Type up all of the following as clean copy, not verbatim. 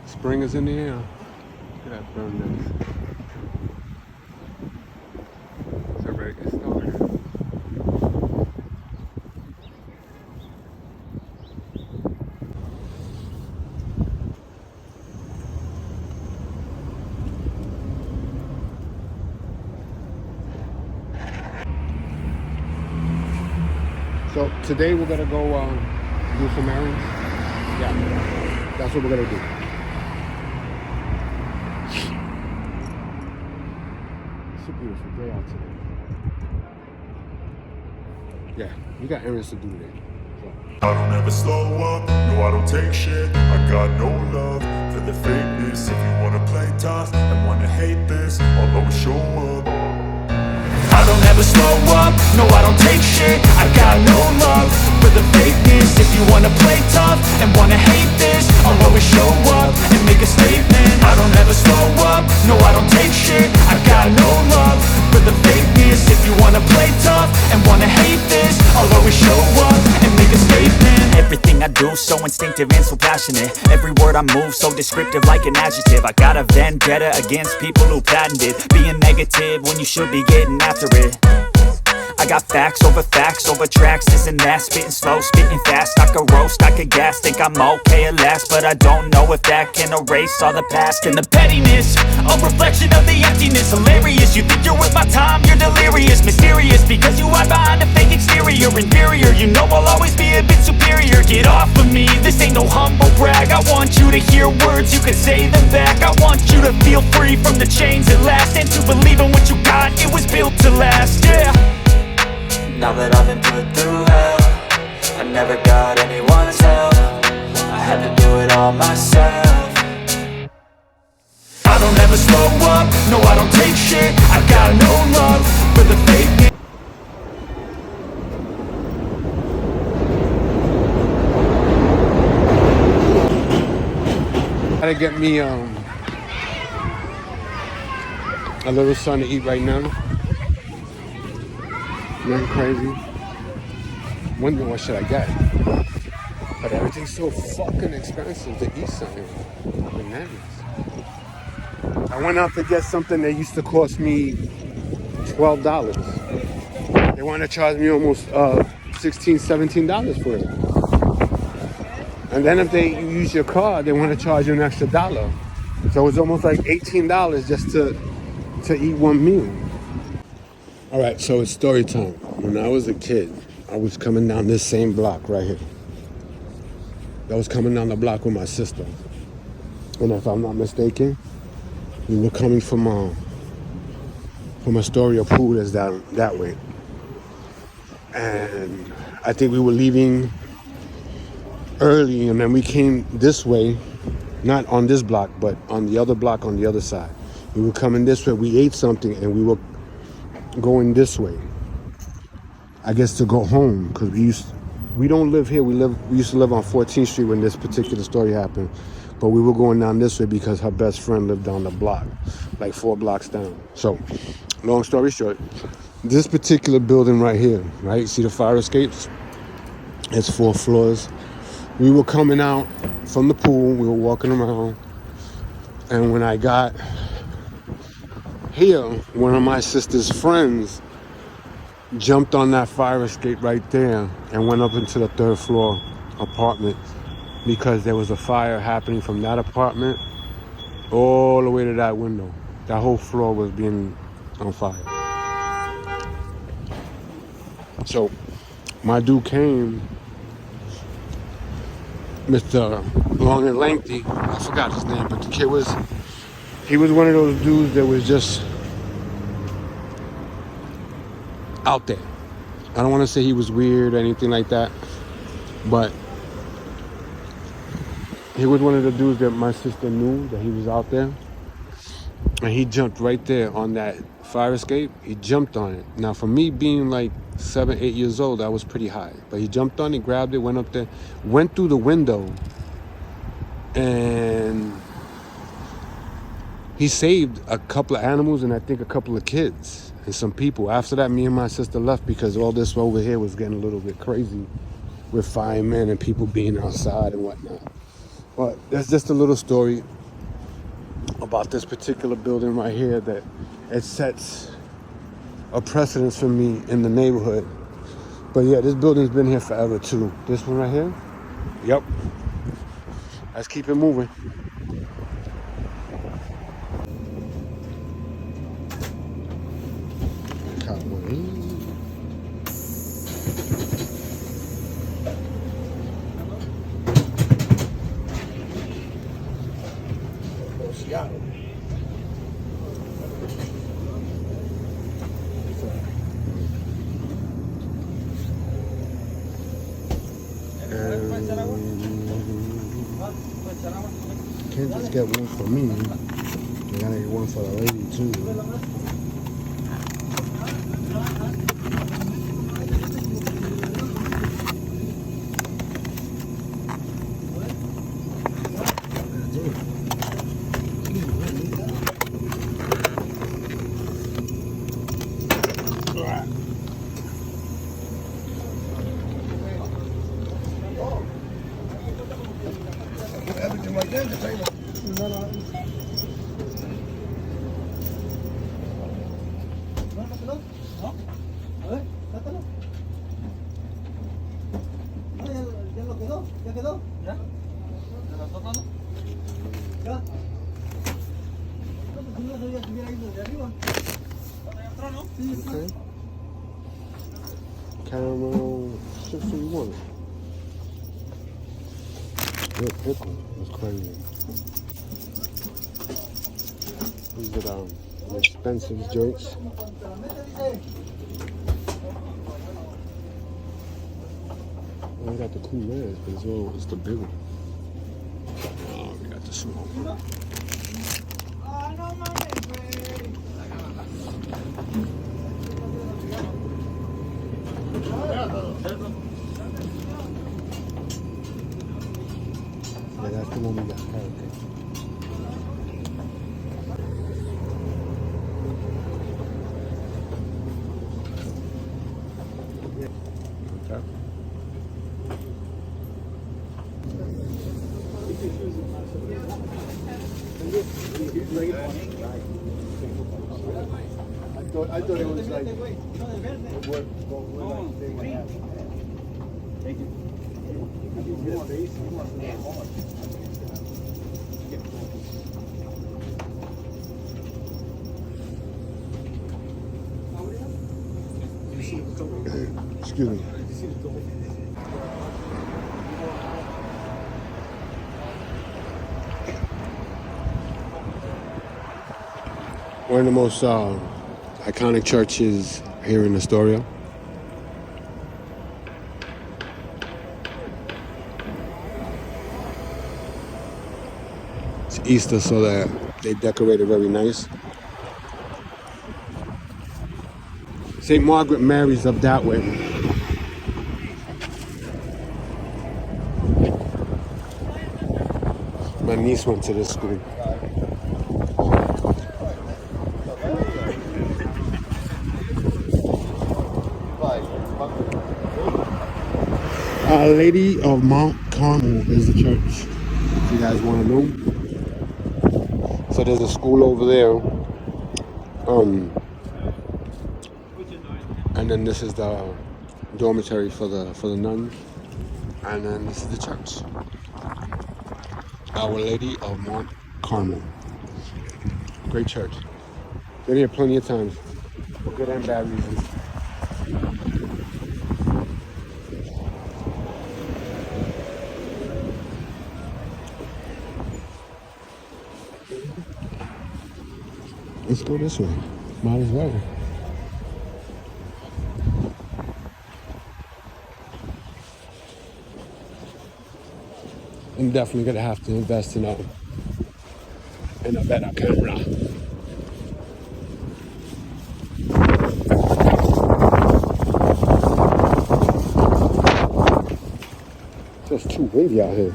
Spring is in the air. Look at that burn nest. So ready to get started. So today we're gonna go do some errands. Yeah, that's what we're gonna do. It's a beautiful day out today. Yeah, we got errands to do today. So. I don't ever slow up, no I don't take shit. I got no love for the fakeness. If you wanna play tough and wanna hate this, I'll always show up. I don't ever slow up, no I don't take shit. I got no love for the fakeness. If you wanna play tough and wanna hate this, I'll always show up and make a statement. I don't ever slow up, no I don't take shit. I got no love for the fakeness. If you wanna play tough and wanna hate this, I'll always show up and make a statement. Everything I do so instinctive and so passionate. Every word I move so descriptive like an adjective. I got a vendetta against people who patented being negative when you should be getting after it. I got facts over tracks, this and that. Spitting slow, spitting fast. I could roast, I could gas. Think I'm okay at last, but I don't know if that can erase all the past. And the pettiness, a reflection of the emptiness. Hilarious, you think you're worth my time, you're delirious. Mysterious, because you hide behind a fake exterior. Inferior, you know I'll always be a bit superior. Get off of me, this ain't no humble brag. I want you to hear words, you can say them back. I want you to feel free from the chains at last, and to believe in what you got, it was built to last, yeah. Now that I've been put through hell, I never got anyone's help. I had to do it all myself. I don't ever slow up, no I don't take shit. I got no love for the fake. Gotta get me a little something to eat right now. Nothing crazy. Wondering what should I get, but everything's so fucking expensive to eat something. Bananas. I went out to get something that used to cost me $12. They want to charge me almost $16, $17 for it. And then if they use your card, they want to charge you an extra $1. So it's almost like $18 just to eat one meal. All right, so it's story time. When I was a kid, I was coming down this same block right here. I was coming down the block with my sister. And if I'm not mistaken, we were coming from Astoria pool that's down that way. And I think we were leaving early, and then we came this way, not on this block, but on the other block on the other side. We were coming this way, we ate something, and we were going this way, I guess to go home, because we don't live here. We used to live on 14th Street when this particular story happened, but we were going down this way because her best friend lived down the block, like 4 blocks down. So, long story short, this particular building right here, right? See the fire escapes? It's 4 floors. We were coming out from the pool. We were walking around, and when I got here, one of my sister's friends jumped on that fire escape right there and went up into the 3rd floor apartment, because there was a fire happening from that apartment all the way to that window. That whole floor was being on fire. So my dude came, Mr. Long and Lengthy, I forgot his name, but the kid he was one of those dudes that was just out there. I don't want to say he was weird or anything like that, but He was one of the dudes that my sister knew that he was out there. And he jumped right there on that fire escape. He jumped on it. Now, for me being like 7, 8 years old, I was pretty high. But he jumped on it, grabbed it, went up there, went through the window, and he saved a couple of animals and I think a couple of kids and some people. After that, me and my sister left because all this over here was getting a little bit crazy with firemen and people being outside and whatnot. But that's just a little story about this particular building right here that it sets a precedence for me in the neighborhood. But yeah, this building's been here forever too. This one right here? Yep. Let's keep it moving. Got one in. Can't just get one for me. I gotta get one for the lady too. Everything right there, the table. ¿Ya lo quedó? ¿Ya quedó? ¿Ya? ¿Ya lo toca, no? ¿Ya? Si no sabía que hubiera ido de arriba. ¿Está allá atrás, no? Sí, sí. Okay. Caramel, just what you want. Good pickle. That's crazy. These are expensive joints. We got the cool reds, but it's the big one. Oh, we got the small one. Yeah, that's the one we got. Okay. I thought it was like excuse me. One of the most iconic churches here in Astoria. It's Easter, so that they decorate it very nice. St. Margaret Mary's up that way. My niece went to this school. Our Lady of Mount Carmel is the church, if you guys want to know. So there's a school over there. And then this is the dormitory for the nuns. And then this is the church. Our Lady of Mount Carmel. Great church. Been here plenty of times for good and bad reasons. Let's go this way. Might as well. I'm definitely gonna have to invest in a better camera. It's just too windy out here.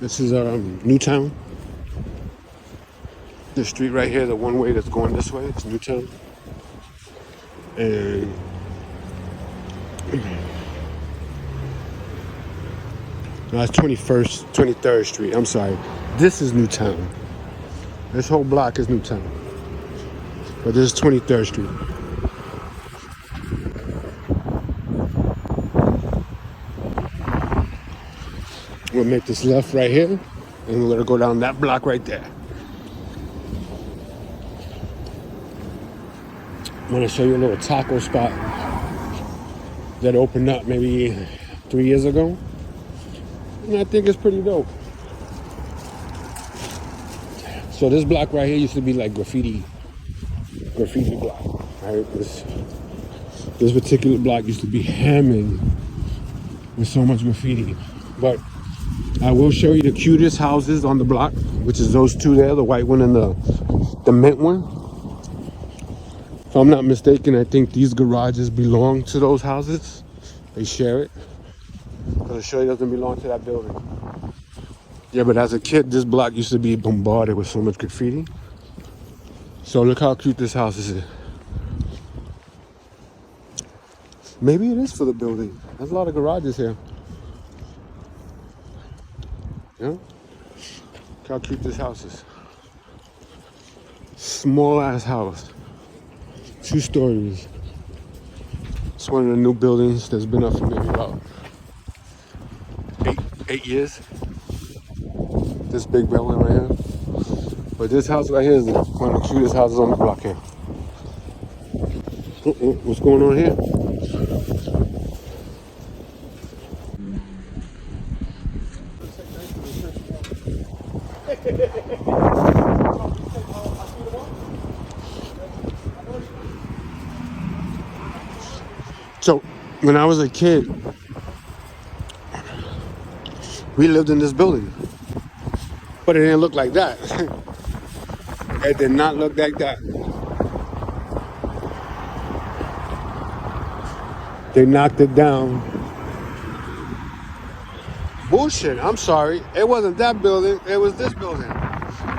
This is Newtown. This street right here, the one way that's going this way, it's Newtown. And no, it's 23rd Street. I'm sorry. This is Newtown. This whole block is Newtown. But this is 23rd Street. We'll make this left right here, and we're gonna go down that block right there. I want to show you a little taco spot that opened up maybe 3 years ago. And I think it's pretty dope. So this block right here used to be like graffiti block, right? This particular block used to be hamming with so much graffiti. But I will show you the cutest houses on the block, which is those two there, the white one and the mint one. If I'm not mistaken, I think these garages belong to those houses. They share it. But it sure doesn't belong to that building. Yeah, but as a kid, this block used to be bombarded with so much graffiti. So look how cute this house is. Maybe it is for the building. There's a lot of garages here. Yeah? Look how cute this house is. Small ass house. 2 stories. It's one of the new buildings that's been up for maybe about 8 years. This big building right here. But this house right here is one of the cutest houses on the block here. What's going on here? So, when I was a kid, we lived in this building, but it didn't look like that. It did not look like that. They knocked it down. Bullshit, I'm sorry. It wasn't that building, it was this building.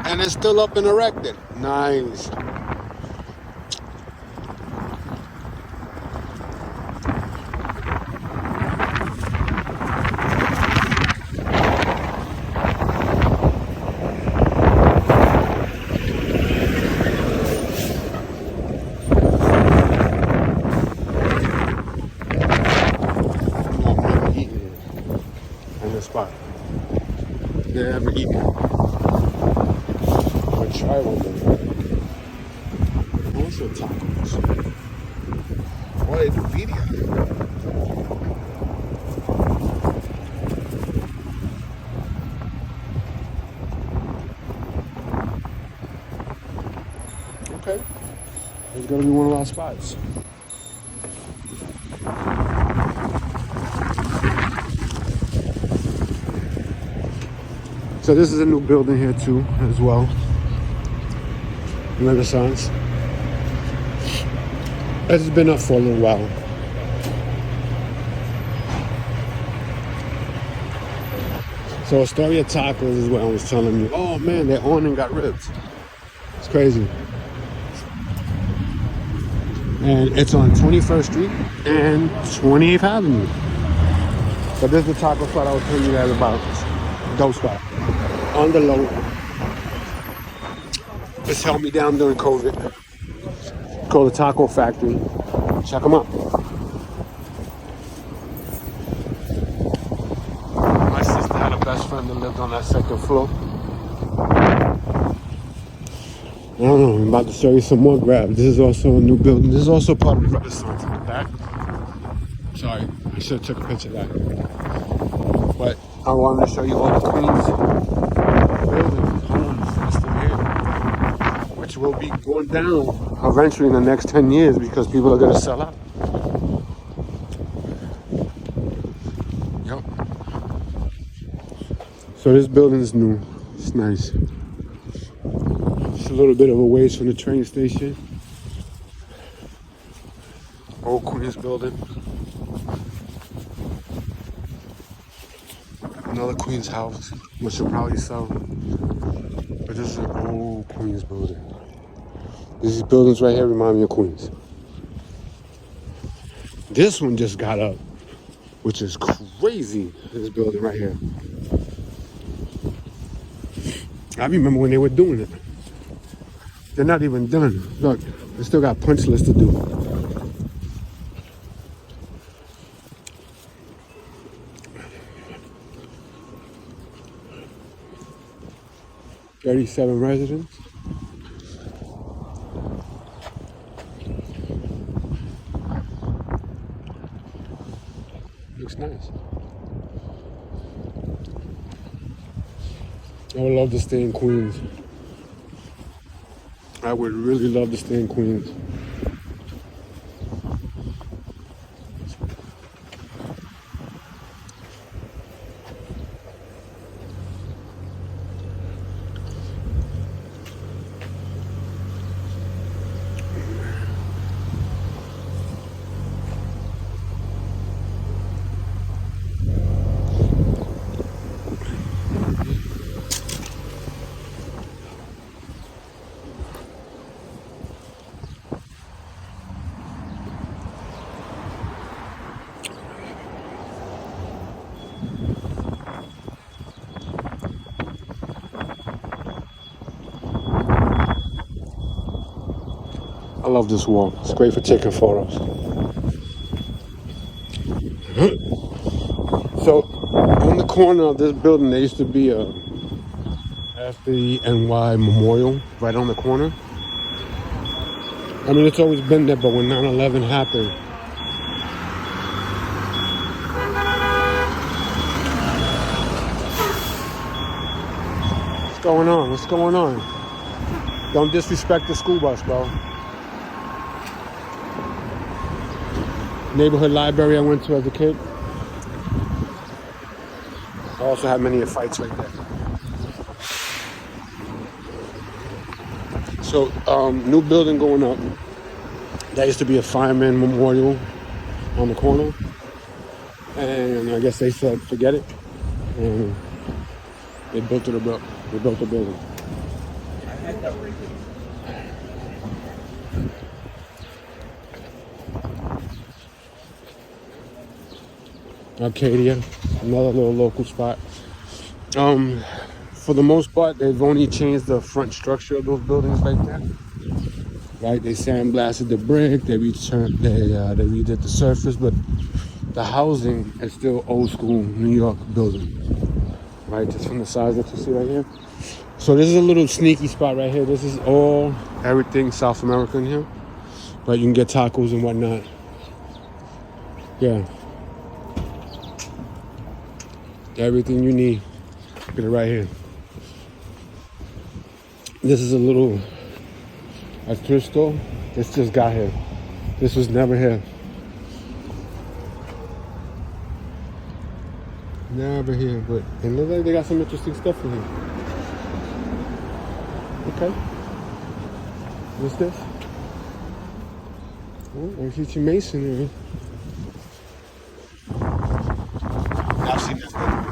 And it's still up and erected. Nice. Spot. Never eaten. I'll try one day. Also tacos. Why do video? Okay. It's gonna be one of our spots. So this is a new building here too, as well. Renaissance. It's been up for a little while. So Astoria tacos is what I was telling you. Oh man, they're on and got ribs. It's crazy. And it's on 21st Street and 28th Avenue. So this is the taco spot I was telling you guys about. Dope spot. On the low. It's held me down during COVID. Called the Taco Factory. Check them out. My sister had a best friend that lived on that second floor. I don't know, I'm about to show you some more grab. This is also a new building. This is also part of the Renaissance in the back. Sorry, I should have took a picture of that. But I wanted to show you all the Queens buildings, homes that's still here, which will be going down eventually in the next 10 years because people are going to sell out. Yep. So this building is new. It's nice. Just a little bit of a ways from the train station. Old Queens building. Another Queens house, which will probably sell. But this is an old Queens building. These buildings right here remind me of Queens. This one just got up, which is crazy. This building right here. I remember when they were doing it. They're not even done. Look, they still got punch lists to do. $37 residents. Looks nice. I would love to stay in Queens. I would really love to stay in Queens. I love this wall. It's great for taking photos. So, on the corner of this building, there used to be a FDNY memorial right on the corner. I mean, it's always been there, but when 9/11 happened, what's going on? What's going on? Don't disrespect the school bus, bro. Neighborhood library I went to as a kid. I also had many fights right there. So, new building going up. There used to be a fireman memorial on the corner. And I guess they said, forget it. And they built it up. They built the building. Arcadia, another little local spot. For the most part, they've only changed the front structure of those buildings right there. Right, they sandblasted the brick, they redid the surface, but the housing is still old school New York building. Right, just from the size that you see right here. So this is a little sneaky spot right here. This is everything South American here. Right, you can get tacos and whatnot. Yeah. Everything you need. Look at it right here. This is a little thrift store. This just got here. This was never here. Never here, but it looks like they got some interesting stuff in here. Okay. What's this? Oh, I see some masonry. I've seen this before.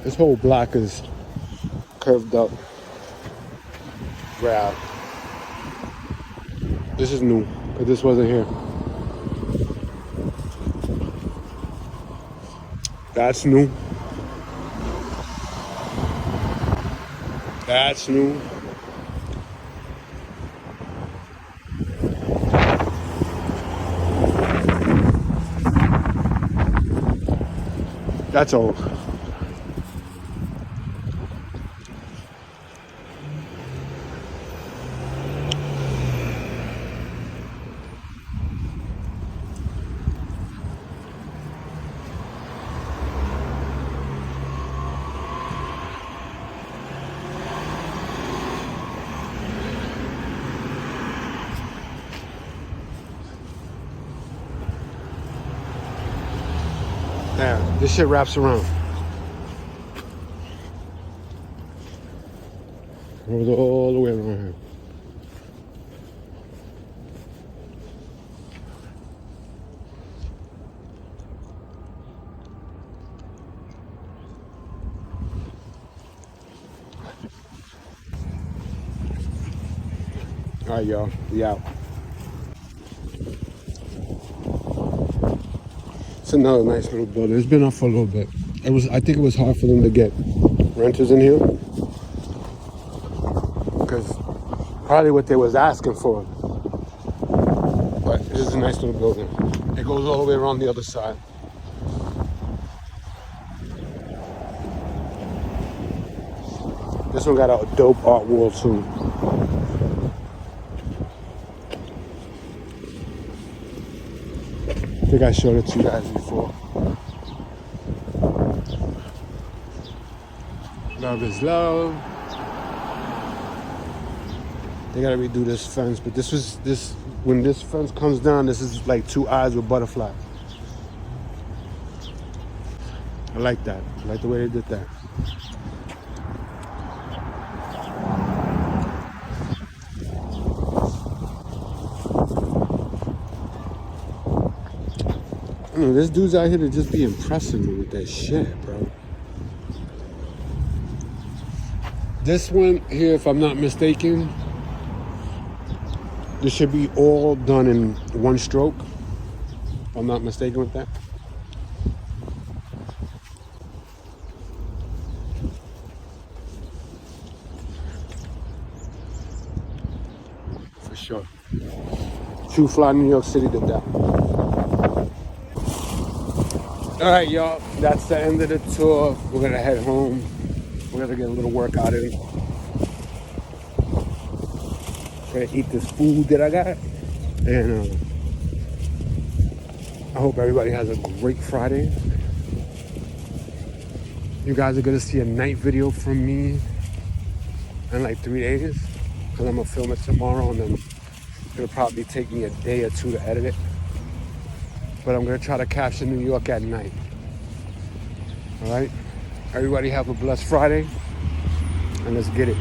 This whole block is curved up grab. This is new, but this wasn't here. That's new. That's new. That's old. Yeah, this shit wraps around. Goes all the way around here. All right, y'all. We out. It's another nice little building. It's been up for a little bit. I think it was hard for them to get renters in here because probably what they was asking for. But it is a nice little building. It goes all the way around the other side. This one got a dope art wall too. I think I showed it to you guys before. Love is love. They gotta redo this fence, but when this fence comes down, this is like two eyes with butterfly. I like that. I like the way they did that. I don't know, this dude's out here to just be impressing me with that shit, bro. This one here, if I'm not mistaken, this should be all done in one stroke. If I'm not mistaken with that. For sure. True Fly New York City did that. All right, y'all, that's the end of the tour. We're gonna head home. We're gonna get a little workout in. Gonna eat this food that I got. And I hope everybody has a great Friday. You guys are gonna see a night video from me in like 3 days. Because I'm gonna film it tomorrow and then it'll probably take me a day or two to edit it. But I'm gonna try to capture New York at night. All right? Everybody have a blessed Friday, and let's get it.